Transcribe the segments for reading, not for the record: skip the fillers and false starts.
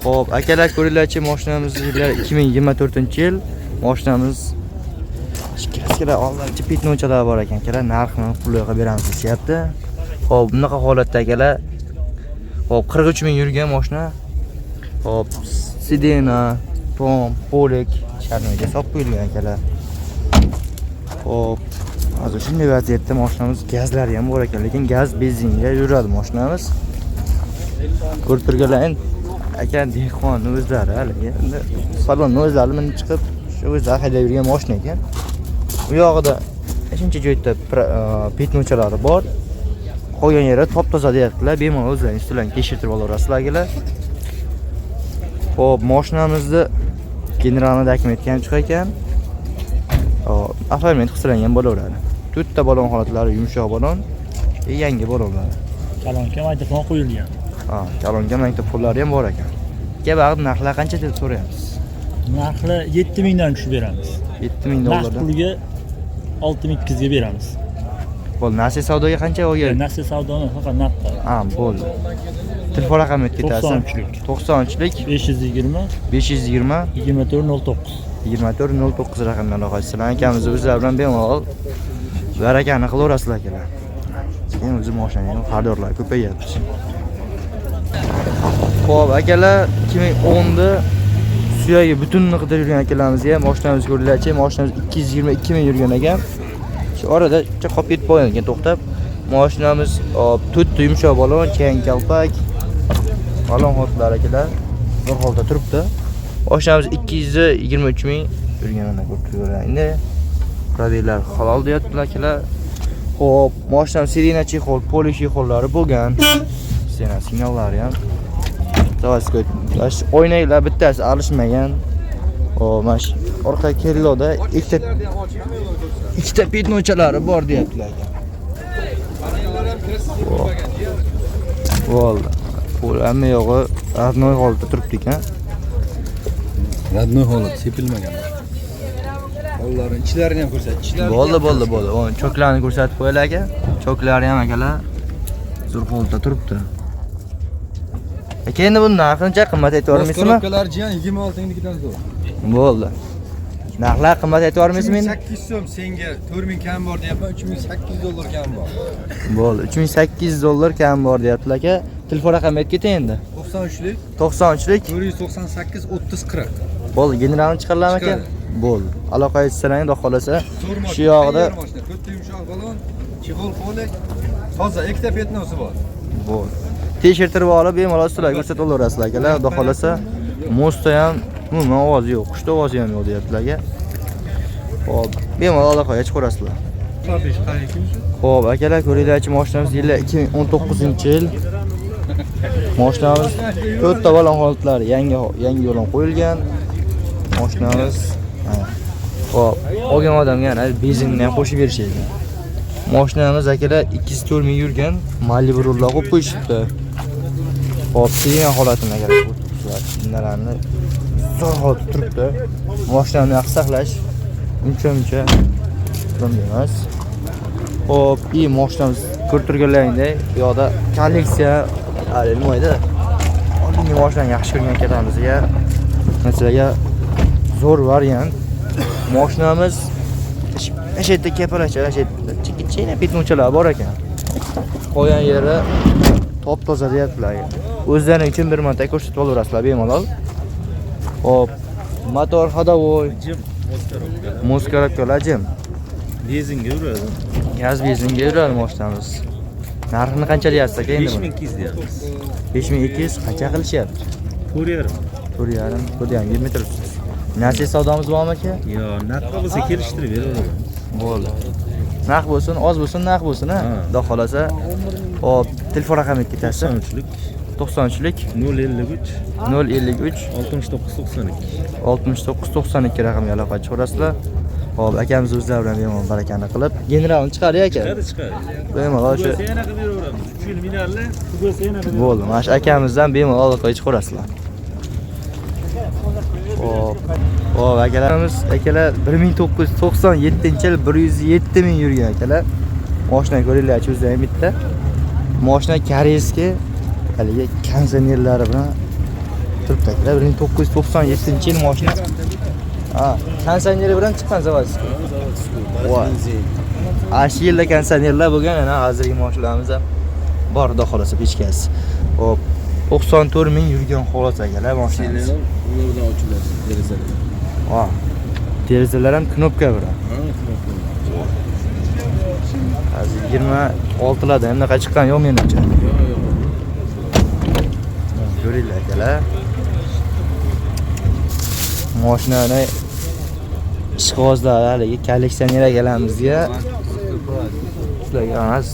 Xo'p, akalar ko'ringlarchi, mashinamiz 2024-yil. Mashinamiz kichkina oldinchi petnochalar bor ekan, akalar. Narxini pulga qilib beramiz deyapti. Xo'p, bunaqa holatda akalar. Xo'p, 43 ming yurgan mashina. Xo'p, sidena, tom, polek sharniga solib qo'yilgan akalar. Xo'p, hozir shunday vaziyatda mashinamiz gazlari ham bor ekan, lekin gaz benzinga yuradi mashinamiz. Ko'rib turganlaring aka dehqon o'zlari haligi salonni o'zlari minib chiqib shu o'zlari haydab yurgan mashina ekan. U yog'ida shuncha joyda petnochalari bor. Qolgan yeri top-toza deyaptilar. Bemalol o'zlaringiz bilan tekshirtirib olasizlar akalar. Xo'p, mashinamizni generalni dokumentga ham chiqar ekan. Afarment qilsalangan bo'laveradi. 4 ta balon holatlari yumshoq balon, yangi balonlar. Kalonga magnitofon qo'yilgan. Kalonga magnitofonlari ham bor ekan. Bag'ib narxlar qancha deb so'rayapsiz? Narxi 7 mingdan tushib beramiz. 7 ming dollardan. Narx pulga 6200 ga beramiz. Bo'l, nasiya savdoga qancha olgan? Nasiya savdoni faqat naqd. Bo'ldi. Telefon raqamini ketasiz. 93lik 520 2409 2409 raqamdan aloqasizlar. Akamiz o'zlari bilan bemalol barakani qilaverasizlar akalar. Keyin o'zi mashinaning xaridorlari ko'payyapti. Xo'p, akalar 2010da suyagi butunni qidirib yurgan akalarimizga mashinamiz ko'ringlarchi, mashinamiz 222 ming yurgan ekan. Shu orada qolib ketib qolgan ekan to'xtab. Mashinamiz 4 ta yumshoq balon, keng kalpak, balon hotlari akalar bir holda turibdi. Mashinamiz 223 ming yurganini ko'rib turibdi. Probellar halol deyaptilar akalar. Xo'p, mashinamiz sirena chexol, polish chexollari bo'lgan. Sirena signallari ham Tavaskot. O'ynaylar bittasi alishmagan. Mana shu orqa kelloda ikkita petnochalari bor deyaptilar. Bo'ldi. Bu hamma yog'i radnoy holatda turibdi ekan. Radnoy holat sepilmagan. Qo'llarini ichlarini ham ko'rsat. Bo'ldi. O'n choklarni ko'rsatib qo'yinglar aka. Choklari ham akalar zo'r holatda turibdi. Endi buni narxini qimmat aytib olmaysizmi? Ko'robkalar jiyan 26 mingdan zo'r. Bo'ldi. Narxlar qimmat aytib olmaysizmi? 800 so'm senga 4000 kam bor deyapman, 3800 dollar kam bor. Bo'ldi, 3800 dollar kam bor deyaptilar aka. Telefon raqamini aytib keting endi. 93lik 498 30 40. Bo'ldi, generalni chiqarilaman aka. Bo'ldi. Aloqa etsangiz, xudo xolasa shu yog'ida 4 ta yumshoq balon, chexol polek, toza ikkita petnosi bor. Bo'ldi. Tekshirtirib olib, bemalol sizlarga ko'rsatib olaverasizlar akalar. Xudo xolasa mostda ham umuman ovoz yo'q, qushda ovozi ham yo'q deyaptilar aka. Xo'p, bemalol aloqaga chiqarasizlar. Xo'p, akalar ko'ringlarchi, mashinamiz yili 2019-yil. Mashinamiz 4 ta balon holatlari yangi balon qo'yilgan. Mashinamiz xo'p, olgan odamga yana benzinni ham qo'shib berishadi. Mashinamiz akalar 204 ming yurgan, Malibu rullar qo'yib qo'yishibdi. Xo'p, sirena holatini agar ko'rsatishlarni zo'r holatda turibdi. Mashinani yaxshi saqlash uncha problem emas. Xo'p, mashinamiz ko'rib turganlaringdek, bu yoqda kolleksiya nima oldingi mashinani yaxshi ko'rgan akalamizga masalan zo'r variant. Mashinamiz o'sha yerda kapalacha, o'sha yerda kichkina petnochalar bor ekan. Qolgan yeri top-toza deyaptilar. O'zlarining uchun bir marta ko'rsatib olaverasizlar bemalol. Xo'p, motor ходовой, moskorobkalar jim. Benzinga yuradi. Gaz benzinga yuradi mashinamiz. Narxini qancha deyapsiz aka endi? 5200 deyapmiz. 5200 qancha qilishyapti? 4.5. 4.5 20 turibsiz. Nasiya savdomiz bormi aka? Yo'q, narxi bo'lsa kelishtirib beraveramiz. Bo'ldi. Narx bo'lsin, oz bo'lsin, narx bo'lsin, ha. Xudo xolasa. Hop, telefon raqamini ketasiz. 93lik 053 6992 raqamga aloqa chiqarasizlar. Hop, akamiz o'zlari bilan bemalol barakani qilib, generalni chiqariy aka. Chiqadi. Bemalol shu. Yana qilib beraveramiz. 3 yil minarli, tugasa yana qilib. Bo'ldi, mana shu akamizdan bemalol aloqaga chiqarasizlar. Hop, akalarimiz 1997-yil 107 ming yurgan akalar. Mashina ko'ringlarchi o'zlari bitta. Mashina koreyskiy haligi konditsionerlari bilan turibdi akalar. 1997-yil mashina. Ha, konditsioneri bilan chiqqan zavodiski. Voy. Ashi yilda konditsionerlar bo'lgan, ana hozirgi mashinalarimiz ham bor, xudo xolasa pechkasi. Hop, 94 ming yurgan xolos akalar mashinamiz. Ulardan ochiladi derazalar. Va, derazalar ham knopka bilan. Hozir 26 larda ham naqa chiqqan yo'q menimcha. Ko'ringlar akalar. Mashinani ishqozlar haligi kolleksioner akalarimizga sizlarga anas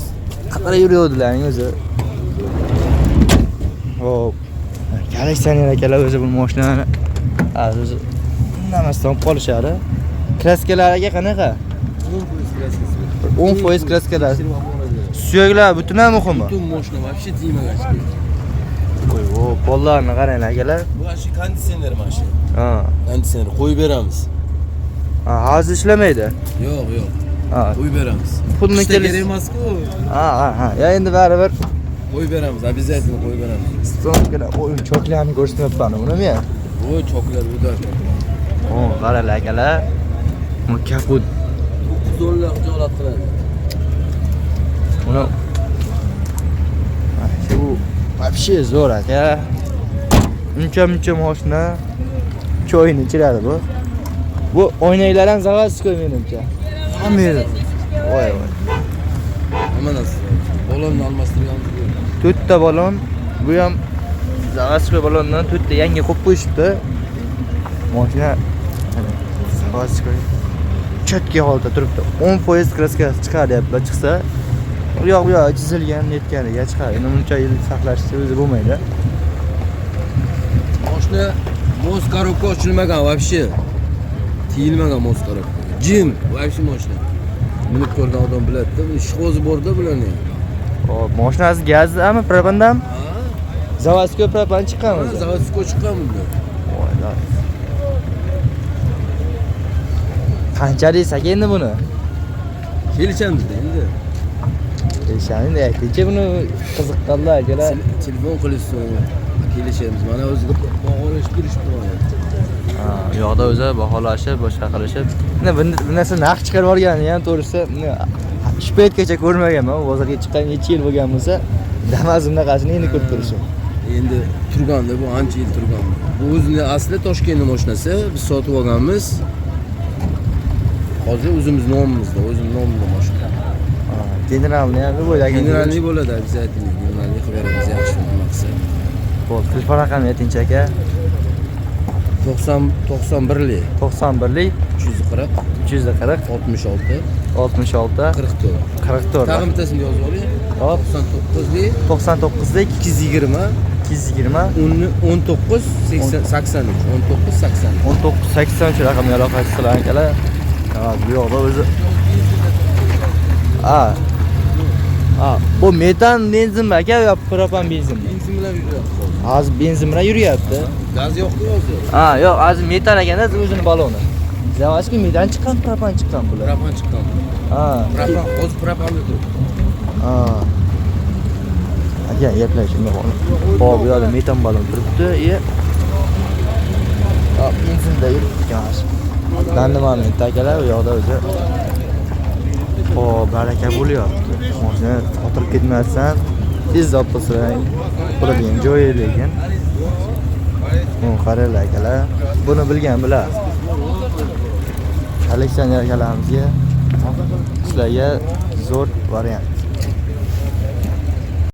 qatara yuruvdilaring o'zi. Hop. Kolleksioner akalar o'zi bu mashinani o'zi namasdan olib qolishadi. Kraskalariga qanaqa? 10% kraskalar. Suyaklar butunlay muhimi. Butun mashina вообще tegmagan. Qo'y, o, pollarni qaranglar akalar. Bu ashi konditsioner mashina. Ha. Konditsioner qo'yib beramiz. Ha, hozir ishlamaydi. Yo'q. Ha. Qo'yib beramiz. Pulni kerak emas-ku. Ha. Ya endi baribir Qo'yib beramiz, обязательно qo'yib beramiz. Stoklar o'yinchoqlarni ko'rsatmayapman unimi? Voy, choklar ular. O, qaranglar akalar. Bu kaput. $9 xijolat qiladi. Uni shu вообще zo'r aka. Uncha mashina choyini ichiradi bu. Bu o'ynaylar ham zavodiskoy menimcha. Hamir. Voy. Nima narsa? Balonni almashtirganmiz. 4 ta balon, bu ham zavodiskoy balondan 4 ta yangi qo'yib qo'yishibdi. Mashina zavodiskoy chotki holda turibdi. 10% kraskasi chiqaryapti, chiqsa u yoq chizilgan, netganiga chiqadi. Endi buncha yil saqlashni o'zi bo'lmaydi. Mashina moz korobka ochilmagan вообще. Tiyilmagan moz korobka. Jim, вообще mashina. Minib ko'rgan odam biladi-da, bu ishqo'zi bor-da bularning. Hop, mashinasi gazdami, propandami? Ha? Zavodiskoy propan chiqqanmi? Zavodskoy chiqqan bunda. Voy. Qancha deysak endi buni? Kelishamiz endi. Endi aytingchi buni qiziqqanlar akalar. Telefon qilishsin. Kelishamiz. Mana o'ziga bog'lashib turishibdi. Ha, u yoqda o'zi baholashib, boshqa qilishib. Endi bu narsa narx chiqarib yuborgani ham to'g'risi, shu paytgacha ko'rmaganman. Bozorga chiqqan necha yil bo'lgan bo'lsa, Damas bunaqasini endi ko'rib turishim. Endi turganda bu ancha yil turgan. Bu o'zini asli Toshkentning mashinasi, biz sotib olganmiz. Hozir o'zimiz nomimizda, o'zim nomimda mashina. Ha, generalni ham bo'ylagan. Generalni bo'ladi, обязательно. Generalni qilib beramiz, yaxshi maqsad. Xo'p, telefon raqamini aytingchi aka. 91lik 91lik 340 340 66 66 44. 44. Tag'in bittasini yozib oling. Hop, 99lik 99lik 220 220 19 83 1983 raqamga aloqa qiling akalar. Ha, bu yoqda o'zi. Ha, bu metan benzinmi aka yo propan benzinmi? Benzin bilan yuryapti. Hozir benzin bilan yuryapti. Gaz yo'q-ku hozir. Ha, yo'q, hozir metan ekanda o'zini baloni. Zavodiskiy metan chiqqan, propan chiqqan bular. Propan chiqqan. Ha, Propan, hozir propanda turibdi. ha. Aka, gaplashing hop, bu yerda metan balon turibdi. Ha, benzinda yuribdi. Danni moment akalar, u yoqda o'zi. Xo'p, baraka bo'lyapti. Mashina xotirib ketmasdan tez olib qo'ysang, bo'ladigan joyi lekin. Qaranglar akalar, buni bilgan bilar. Kolleksioner akalarimizga sizlarga zo'r variant.